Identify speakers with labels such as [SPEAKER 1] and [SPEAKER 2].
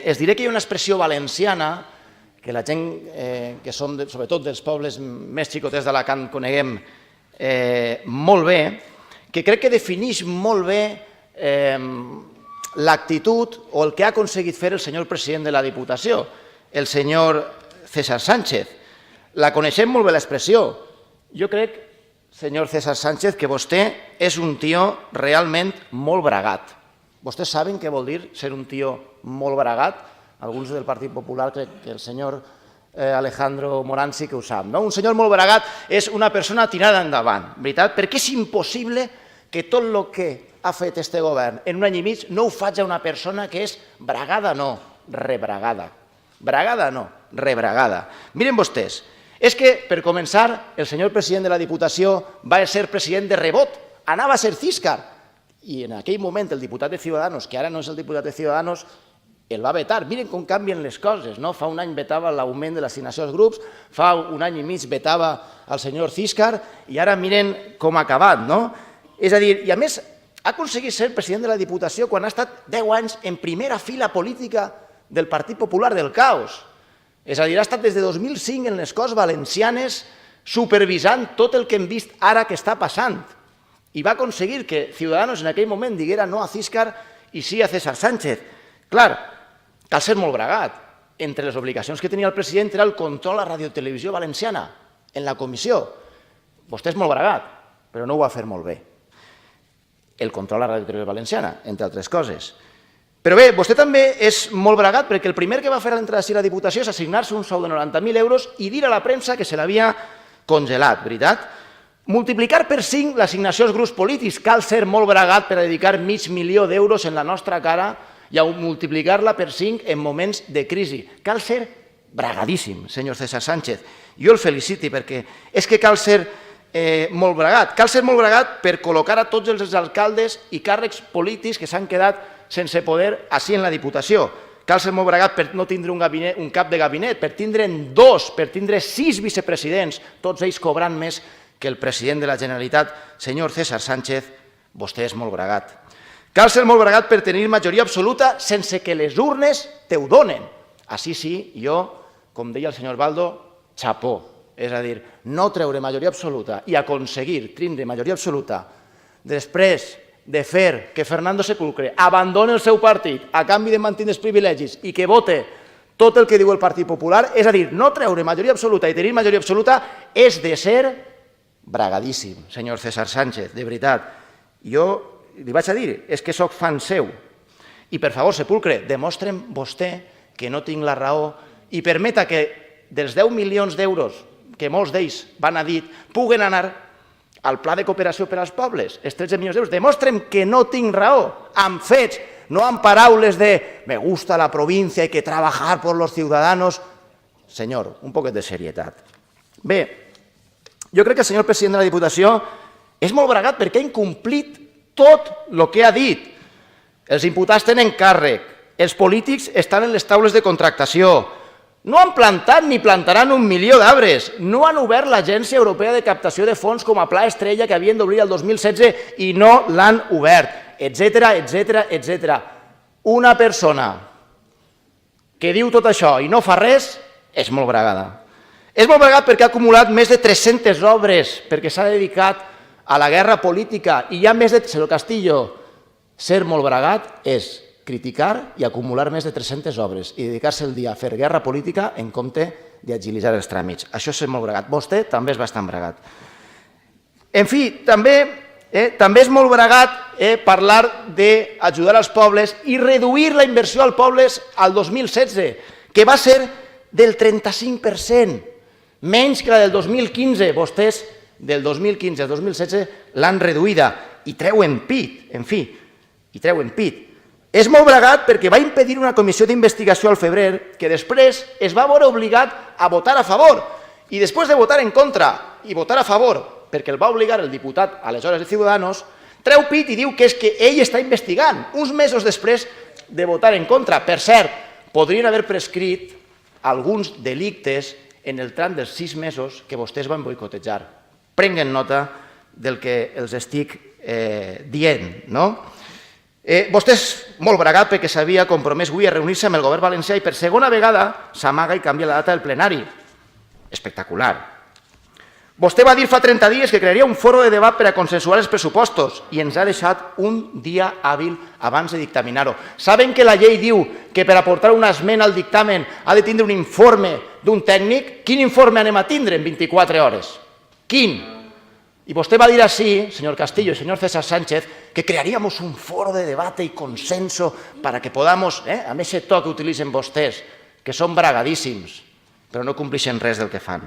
[SPEAKER 1] Es diré que hi ha una expressió valenciana que la gent que som, sobretot dels pobles més xicotets d'Alacant, coneguem molt bé, que crec que defineix molt bé l'actitud o el que ha aconseguit fer el senyor president de la Diputació, el senyor César Sánchez. La coneixem molt bé l'expressió. Jo crec, senyor César Sánchez, que vostè és un tio realment molt bragat. Vostès saben què vol dir ser un tio molt bragat? Alguns del Partit Popular, crec que el senyor Alejandro Morán sí que ho sap. Un senyor molt bragat és una persona tirada endavant, veritat? Perquè és impossible que tot el que ha fet este govern en un any i mig no ho faci una persona que és bragada, no, rebragada. Bragada, no, rebragada. Miren vostès, és que, per començar, el senyor president de la Diputació va ser president de rebot, anava a ser Císcar, i en aquell moment el diputat de Ciudadanos, que ara no és el diputat de Ciudadanos, el va vetar. Miren com canvien les coses, no? Fa un any vetava l'augment de l'assignació als grups, fa un any i mig vetava el senyor Císcar, i ara miren com ha acabat, no? És a dir, i a més, ha aconseguit ser president de la Diputació quan ha estat 10 anys en primera fila política del Partit Popular del caos. És a dir, ha estat des de 2005 en les Corts Valencianes supervisant tot el que hem vist ara que està passant. I va aconseguir que Ciudadanos en aquell moment diguera no a Císcar i sí a César Sánchez. Clar, cal ser molt bragat. Entre les obligacions que tenia el president era el control a la radiotelevisió valenciana, en la comissió. Vostè és molt bragat, però no ho va fer molt bé. El control a la radiotelevisió valenciana, entre altres coses. Però bé, vostè també és molt bragat perquè el primer que va fer a l'entrada a la Diputació és assignar-se un sou de 90.000 euros i dir a la premsa que se l'havia congelat, veritat? Multiplicar per 5 l'assignació als grups polítics. Cal ser molt bragat per a dedicar $500.000 d'euros en la nostra cara i a multiplicar-la per 5 en moments de crisi. Cal ser bragadíssim, senyor César Sánchez. Jo el felicito perquè és que cal ser molt bragat. Cal ser molt bragat per col·locar a tots els alcaldes i càrrecs polítics que s'han quedat sense poder així en la Diputació. Cal ser molt bragat per no tindre un cap de gabinet, per tindre'n 2, per tindre 6 vicepresidents, tots ells cobrant més que el president de la Generalitat, senyor César Sánchez. Vostè és molt bragat. Cal ser molt bragat per tenir majoria absoluta sense que les urnes te ho donen. Així sí, jo, com deia el senyor Baldo, xapó. És a dir, no treure majoria absoluta i aconseguir tindre majoria absoluta després de fer que Fernando Sepulcre abandoni el seu partit a canvi de mantenir els privilegis i que vote tot el que diu el Partit Popular, és a dir, no treure majoria absoluta i tenir majoria absoluta és de ser bragadíssim, senyor César Sánchez, de veritat. Jo li vaig a dir, és que sóc fan seu. I, per favor, Sepulcre, demostre'm vostè que no tinc la raó i permeta que dels 10 milions d'euros que molts d'ells van a dit puguen anar al Pla de Cooperació per als Pobles, els 13 milions d'euros. Demostrem que no tinc raó, amb fets, no amb paraules de me gusta la provincia, hay que trabajar por los ciudadanos. Senyor, un poquet de serietat. Bé, jo crec que el senyor president de la Diputació és molt bragat perquè ha incomplit tot el que ha dit. Els imputats tenen càrrec, els polítics estan en les taules de contractació, no han plantat ni plantaran 1 milió d'arbres, no han obert l'Agència Europea de Captació de Fons com a pla estrella que havien d'obrir el 2016 i no l'han obert, etcètera, etcètera, etcètera. Una persona que diu tot això i no fa res és molt bragada. És molt bragat perquè ha acumulat més de 300 obres, perquè s'ha dedicat a la guerra política i hi ha més de... Senyor Castillo, ser molt bragat és criticar i acumular més de 300 obres i dedicar-se el dia a fer guerra política en compte d'agilitzar els tràmits. Això és ser molt bragat. Vostè també és bastant bragat. En fi, també és molt bragat parlar d'ajudar als pobles i reduir la inversió als pobles al 2016, que va ser del 35%, menys que la del 2015. Vostès del 2015 al 2016 l'han reduïda i treuen pit, en fi, i treuen pit. És molt bragat perquè va impedir una comissió d'investigació al febrer que després es va veure obligat a votar a favor i després de votar en contra i votar a favor perquè el va obligar el diputat aleshores de Ciudadanos, treu pit i diu que és que ell està investigant uns mesos després de votar en contra. Per cert, podrien haver prescrit alguns delictes en el tram dels 6 mesos que vostès van boicotejar. Prenguen nota del que els estic dient, no? Vostès molt bragat perquè s'havia compromès avui a reunir-se amb el govern valencià i per segona vegada s'amaga i canvia la data del plenari. Espectacular. Vostè va dir fa 30 dies que crearia un foro de debat per a consensuar els pressupostos i ens ha deixat un dia hàbil abans de dictaminar-ho. Saben que la llei diu que per aportar una esmena al dictamen ha de tindre un informe d'un tècnic? Quin informe anem a tindre en 24 hores? Quin? Y usted va a decir así, señor Castillo y señor César Sánchez, que crearíamos un foro de debate y consenso para que podamos, amb ese to que utilitzen vostès, que són bragadíssims, però no complixen res del que fan.